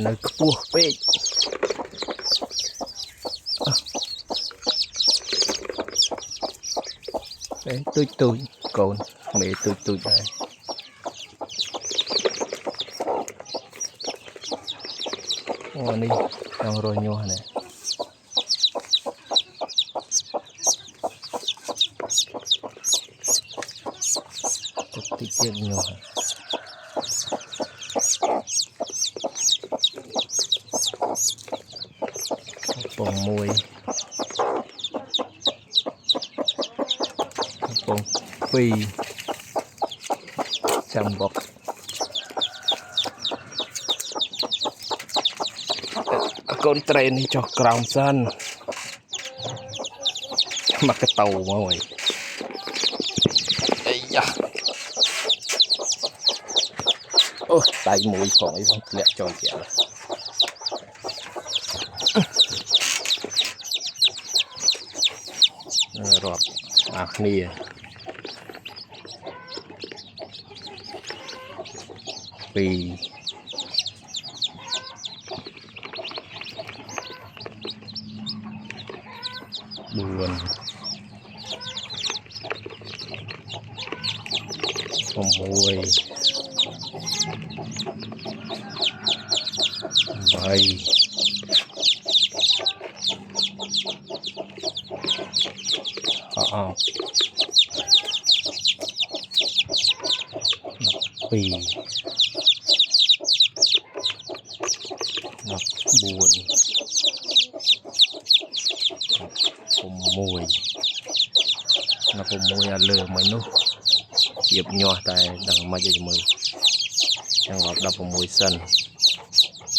nơi cua bê đấy tôi còn mẹ tôi đây ô này đang rồi nhau này tí tiền nhau bông môi bông phi trăm bọc con train đi cho crown sun mặc cái tàu mà mày ây da ôi tay mũi khỏi không lẹ cho kìa rọt nia vì buồn không mùi vậy bì ngọc buồn không mùi nó không mùi lừa mấy nút dịp nhỏ tại đằng mai giờ mười chẳng ngọt đập vào mùi sân